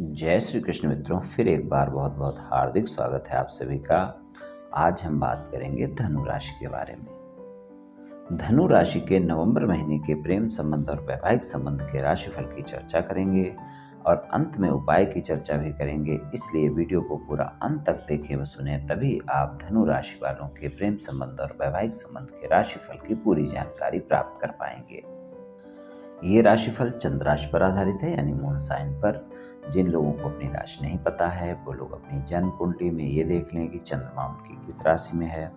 जय श्री कृष्ण मित्रों, फिर एक बार बहुत बहुत हार्दिक स्वागत है आप सभी का। आज हम बात करेंगे धनु राशि के बारे में। धनु राशि के नवंबर महीने के प्रेम संबंध और वैवाहिक संबंध के राशिफल की चर्चा करेंगे और अंत में उपाय की चर्चा भी करेंगे। इसलिए वीडियो को पूरा अंत तक देखें व सुने, तभी आप धनु राशि वालों के प्रेम संबंध और वैवाहिक संबंध के राशिफल की पूरी जानकारी प्राप्त कर पाएंगे। ये राशिफल चंद्र राशि पर आधारित है, यानी मून साइन पर। जिन लोगों को अपनी राशि नहीं पता है वो लोग अपनी जन्म कुंडली में ये देख लें कि चंद्रमा उनकी किस राशि में है।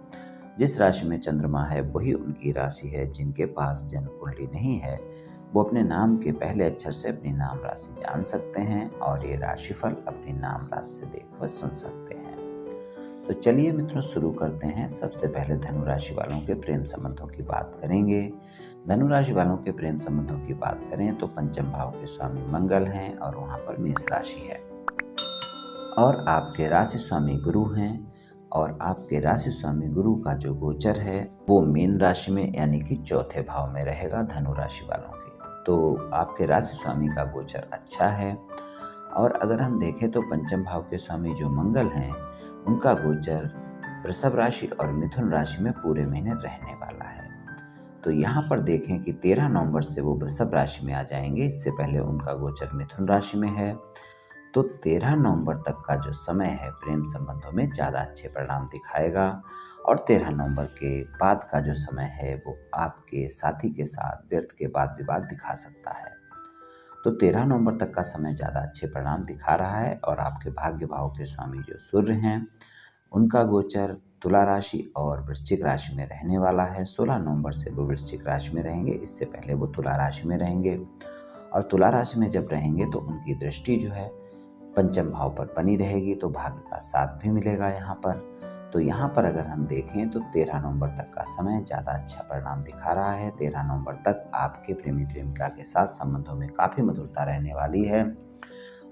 जिस राशि में चंद्रमा है वही उनकी राशि है। जिनके पास जन्म कुंडली नहीं है वो अपने नाम के पहले अक्षर से अपनी नाम राशि जान सकते हैं और ये राशिफल अपनी नाम राशि से देख व सुन सकते हैं। तो चलिए मित्रों, शुरू करते हैं। सबसे पहले धनु राशि वालों के प्रेम संबंधों की बात करेंगे। धनु राशि वालों के प्रेम संबंधों की बात करें तो पंचम भाव के स्वामी मंगल हैं और वहां पर मेष राशि है और आपके राशि स्वामी गुरु हैं। और आपके राशि स्वामी गुरु का जो गोचर है वो मीन राशि में यानी कि चौथे भाव में रहेगा धनु राशि वालों के। तो आपके राशि स्वामी का गोचर अच्छा है। और अगर हम देखें तो पंचम भाव के स्वामी जो मंगल हैं उनका गोचर वृषभ राशि और मिथुन राशि में पूरे महीने रहने वाला है। तो यहाँ पर देखें कि 13 नवंबर से वो वृषभ राशि में आ जाएंगे। इससे पहले उनका गोचर मिथुन राशि में है। तो 13 नवंबर तक का जो समय है प्रेम संबंधों में ज़्यादा अच्छे परिणाम दिखाएगा और 13 नवंबर के बाद का जो समय है वो आपके साथी के साथ व्यर्थ के बाद विवाद दिखा सकता है। तो 13 नवंबर तक का समय ज़्यादा अच्छे परिणाम दिखा रहा है। और आपके भाग्य भाव के स्वामी जो सूर्य हैं उनका गोचर तुला राशि और वृश्चिक राशि में रहने वाला है। 16 नवंबर से वो वृश्चिक राशि में रहेंगे। इससे पहले वो तुला राशि में रहेंगे और तुला राशि में जब रहेंगे तो उनकी दृष्टि जो है पंचम भाव पर बनी रहेगी, तो भाग्य का साथ भी मिलेगा यहाँ पर। तो यहाँ पर अगर हम देखें तो 13 नवंबर तक का समय ज़्यादा अच्छा परिणाम दिखा रहा है। 13 नवंबर तक आपके प्रेमी प्रेमिका के साथ संबंधों में काफ़ी मधुरता रहने वाली है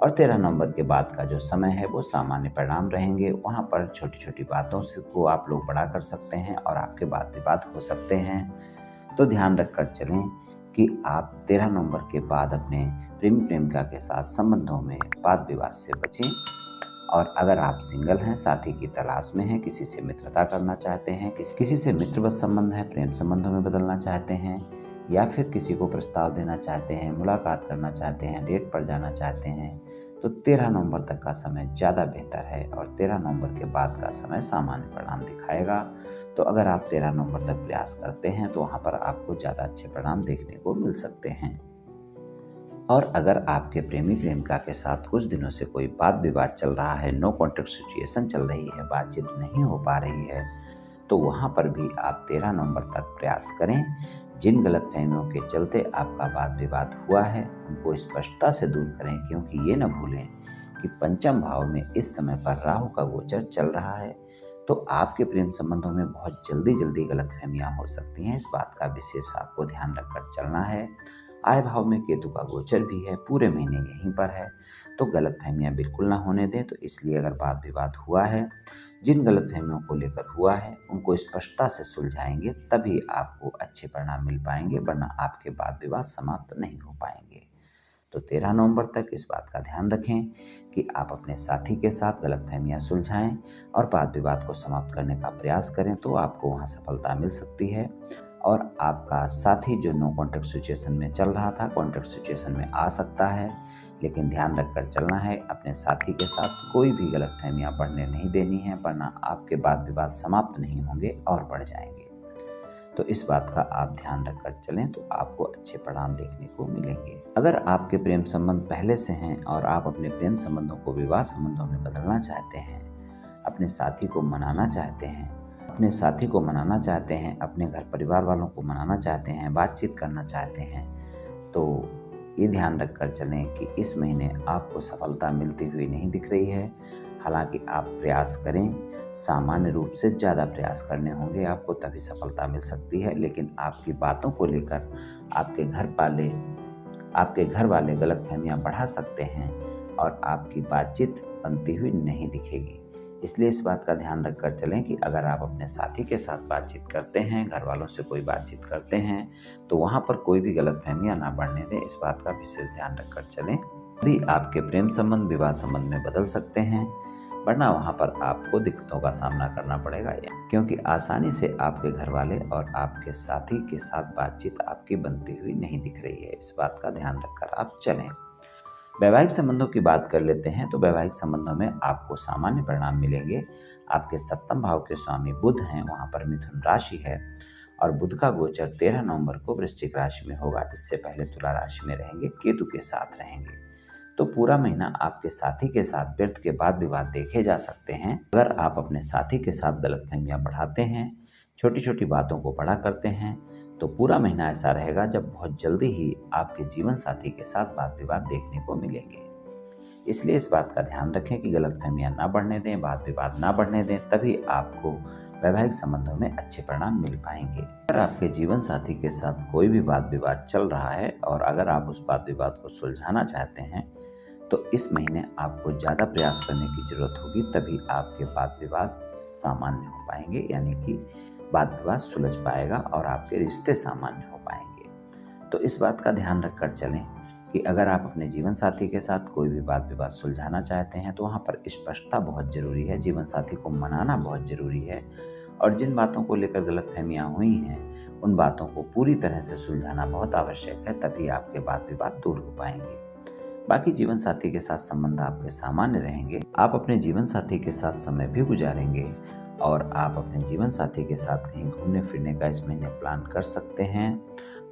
और 13 नवंबर के बाद का जो समय है वो सामान्य परिणाम रहेंगे। वहाँ पर छोटी छोटी बातों से को आप लोग बड़ा कर सकते हैं और आपके वाद विवाद हो सकते हैं। तो ध्यान रखकर चलें कि आप 13 नवंबर के बाद अपने प्रेमी प्रेमिका के साथ संबंधों में वाद विवाद से बचें। और अगर आप सिंगल हैं, साथी की तलाश में हैं, किसी से मित्रता करना चाहते हैं, किसी से मित्रवत संबंध है, प्रेम संबंधों में बदलना चाहते हैं या फिर किसी को प्रस्ताव देना चाहते हैं, मुलाकात करना चाहते हैं, डेट पर जाना चाहते हैं, तो 13 नवंबर तक का समय ज़्यादा बेहतर है और 13 नवंबर के बाद का समय सामान्य परिणाम दिखाएगा। तो अगर आप 13 नवंबर तक प्रयास करते हैं तो वहाँ पर आपको ज़्यादा अच्छे परिणाम देखने को मिल सकते हैं। और अगर आपके प्रेमी प्रेमिका के साथ कुछ दिनों से कोई वाद विवाद चल रहा है, नो कॉन्टैक्ट सिचुएशन चल रही है, बातचीत नहीं हो पा रही है, तो वहाँ पर भी आप 13 नवंबर तक प्रयास करें। जिन गलतफहमियों के चलते आपका वाद विवाद हुआ है उनको स्पष्टता से दूर करें, क्योंकि ये न भूलें कि पंचम भाव में इस समय पर राहु का गोचर चल रहा है। तो आपके प्रेम संबंधों में बहुत जल्दी गलतफहमियां हो सकती हैं। इस बात का विशेष आपको ध्यान रखकर चलना है। आय भाव में केतु का गोचर भी है, पूरे महीने यहीं पर है, तो गलतफहमियां बिल्कुल ना होने दें। तो इसलिए अगर वाद विवाद हुआ है, जिन गलतफहमियों को लेकर हुआ है उनको स्पष्टता से सुलझाएंगे, तभी आपको अच्छे परिणाम मिल पाएंगे, वरना आपके वाद विवाद समाप्त नहीं हो पाएंगे। तो 13 नवंबर तक इस बात का ध्यान रखें कि आप अपने साथी के साथ गलतफहमियां सुलझाएं और वाद विवाद को समाप्त करने का प्रयास करें, तो आपको वहां सफलता मिल सकती है। और आपका साथी जो नो कॉन्टैक्ट सिचुएशन में चल रहा था, कॉन्टैक्ट सिचुएशन में आ सकता है, लेकिन ध्यान रखकर चलना है। अपने साथी के साथ कोई भी गलतफहमियां बढ़ने नहीं देनी है, वरना आपके वाद विवाद समाप्त नहीं होंगे और बढ़ जाएंगे। तो इस बात का आप ध्यान रखकर चलें तो आपको अच्छे परिणाम देखने को मिलेंगे। अगर आपके प्रेम संबंध पहले से हैं और आप अपने प्रेम संबंधों को विवाह संबंधों में बदलना चाहते हैं, अपने साथी को मनाना चाहते हैं, अपने घर परिवार वालों को मनाना चाहते हैं, बातचीत करना चाहते हैं, तो ये ध्यान रखकर चलें कि इस महीने आपको सफलता मिलती हुई नहीं दिख रही है। हालांकि आप प्रयास करें, सामान्य रूप से ज़्यादा प्रयास करने होंगे आपको, तभी सफलता मिल सकती है। लेकिन आपकी बातों को लेकर आपके घर वाले गलतफहमियां बढ़ा सकते हैं और आपकी बातचीत बनती हुई नहीं दिखेगी। इसलिए इस बात का ध्यान रखकर चलें कि अगर आप अपने साथी के साथ बातचीत करते हैं, घर वालों से कोई बातचीत करते हैं, तो वहाँ पर कोई भी गलतफहमियां ना बढ़ने दें। इस बात का विशेष ध्यान रखकर चलें। भी आपके प्रेम संबंध विवाह संबंध में बदल सकते हैं, वरना वहाँ पर आपको दिक्कतों का सामना करना पड़ेगा, क्योंकि आसानी से आपके घर वाले और आपके साथी के साथ बातचीत आपकी बनती हुई नहीं दिख रही है। इस बात का ध्यान रखकर आप चलें। वैवाहिक संबंधों की बात कर लेते हैं तो वैवाहिक संबंधों में आपको सामान्य परिणाम मिलेंगे। आपके सप्तम भाव के स्वामी बुध हैं, वहाँ पर मिथुन राशि है और बुध का गोचर 13 नवंबर को वृश्चिक राशि में होगा। इससे पहले तुला राशि में रहेंगे, केतु के साथ रहेंगे। तो पूरा महीना आपके साथी के साथ व्यर्थ के वाद विवाद देखे जा सकते हैं। अगर आप अपने साथी के साथ गलतफहमियां बढ़ाते हैं, छोटी छोटी बातों को बड़ा करते हैं, तो पूरा महीना ऐसा रहेगा जब बहुत जल्दी ही आपके जीवन साथी के साथ वाद विवाद देखने को मिलेंगे। इसलिए इस बात का ध्यान रखें कि गलतफहमियां ना बढ़ने दें, वाद विवाद ना बढ़ने दें, तभी आपको वैवाहिक संबंधों में अच्छे परिणाम मिल पाएंगे। अगर आपके जीवन साथी के साथ कोई भी वाद विवाद चल रहा है और अगर आप उस वाद विवाद को सुलझाना चाहते हैं, तो इस महीने आपको ज़्यादा प्रयास करने की जरूरत होगी, तभी आपके वाद विवाद सामान्य हो पाएंगे, यानी कि वाद विवाद सुलझ पाएगा और आपके रिश्ते सामान्य हो पाएंगे। तो इस बात का ध्यान रखकर चलें कि अगर आप अपने जीवन साथी के साथ कोई भी वाद विवाद सुलझाना चाहते हैं तो वहाँ पर स्पष्टता बहुत ज़रूरी है, जीवन साथी को मनाना बहुत ज़रूरी है और जिन बातों को लेकर गलतफहमियां हुई हैं उन बातों को पूरी तरह से सुलझाना बहुत आवश्यक है, तभी आपके वाद विवाद दूर हो पाएंगे। बाकी जीवन साथी के साथ संबंध आपके सामान्य रहेंगे। आप अपने जीवन साथी के साथ समय भी गुजारेंगे और आप अपने जीवन साथी के साथ कहीं घूमने फिरने का इस महीने प्लान कर सकते हैं,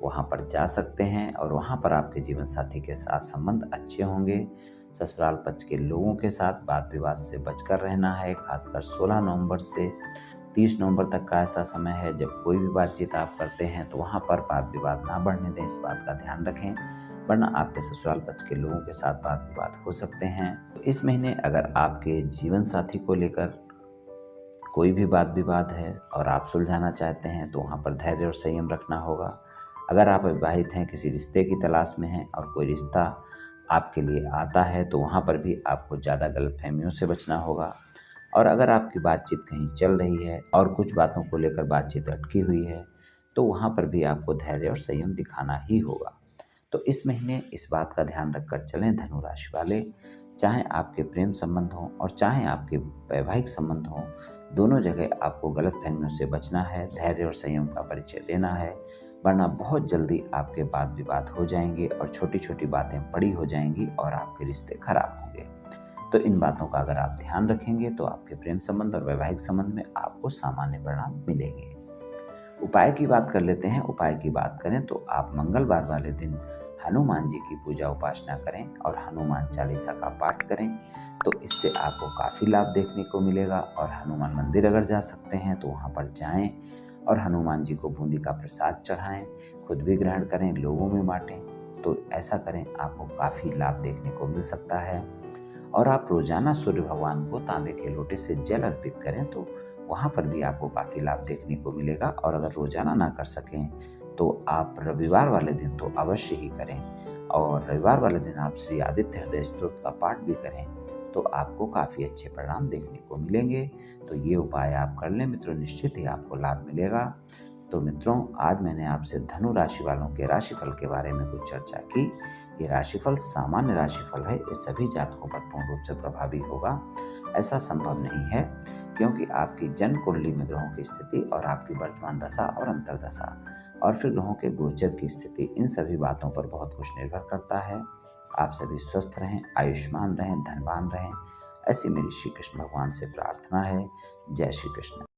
वहाँ पर जा सकते हैं और वहाँ पर आपके जीवन साथी के साथ संबंध अच्छे होंगे। ससुराल पक्ष के लोगों के साथ वाद विवाद से बचकर रहना है। खासकर 16 नवंबर से 30 नवंबर तक का ऐसा समय है जब कोई भी बातचीत आप करते हैं तो वहाँ पर वाद विवाद ना बढ़ने दें, इस बात का ध्यान रखें, वरना आपके ससुराल पक्ष के लोगों के साथ वाद विवाद हो सकते हैं। इस महीने अगर आपके जीवन साथी को लेकर कोई भी वाद विवाद है और आप सुलझाना चाहते हैं तो वहाँ पर धैर्य और संयम रखना होगा। अगर आप विवाहित हैं, किसी रिश्ते की तलाश में हैं और कोई रिश्ता आपके लिए आता है तो वहाँ पर भी आपको ज़्यादा गलतफहमियों से बचना होगा। और अगर आपकी बातचीत कहीं चल रही है और कुछ बातों को लेकर बातचीत अटकी हुई है तो वहाँ पर भी आपको धैर्य और संयम दिखाना ही होगा। तो इस महीने इस बात का ध्यान रखकर चलें धनु राशि वाले, चाहे आपके प्रेम संबंध हों और चाहे आपके वैवाहिक संबंध हों, दोनों जगह आपको गलतफहमियों से बचना है, धैर्य और संयम का परिचय लेना है, वरना बहुत जल्दी आपके वाद विवाद हो जाएंगे और छोटी छोटी बातें बड़ी हो जाएंगी और आपके रिश्ते खराब होंगे। तो इन बातों का अगर आप ध्यान रखेंगे तो आपके प्रेम संबंध और वैवाहिक संबंध में आपको सामान्य परिणाम मिलेंगे। उपाय की बात कर लेते हैं। उपाय की बात करें तो आप मंगलवार वाले दिन हनुमान जी की पूजा उपासना करें और हनुमान चालीसा का पाठ करें, तो इससे आपको काफ़ी लाभ देखने को मिलेगा। और हनुमान मंदिर अगर जा सकते हैं तो वहाँ पर जाएं और हनुमान जी को बूंदी का प्रसाद चढ़ाएं, खुद भी ग्रहण करें, लोगों में बांटें। तो ऐसा करें, आपको काफ़ी लाभ देखने को मिल सकता है। और आप रोजाना सूर्य भगवान को तांबे के लोटे से जल अर्पित करें तो वहाँ पर भी आपको काफ़ी लाभ देखने को मिलेगा। और अगर रोजाना ना कर सकें तो आप रविवार वाले दिन तो अवश्य ही करें और रविवार वाले दिन आप श्री आदित्य हृदय स्तोत्र का पाठ भी करें तो आपको काफ़ी अच्छे परिणाम देखने को मिलेंगे। तो ये उपाय आप कर लें मित्रों, निश्चित ही आपको लाभ मिलेगा। तो मित्रों, आज मैंने आपसे धनु राशि वालों के राशिफल के बारे में कुछ चर्चा की। ये राशिफल सामान्य राशिफल है, ये सभी जातकों पर पूर्ण रूप से प्रभावी होगा ऐसा संभव नहीं है, क्योंकि आपकी जन्म कुंडली में ग्रहों की स्थिति और आपकी वर्तमान दशा और अंतर्दशा और फिर ग्रहों के गोचर की स्थिति, इन सभी बातों पर बहुत कुछ निर्भर करता है। आप सभी स्वस्थ रहें, आयुष्मान रहें, धनवान रहें, ऐसी मेरी श्री कृष्ण भगवान से प्रार्थना है। जय श्री कृष्ण।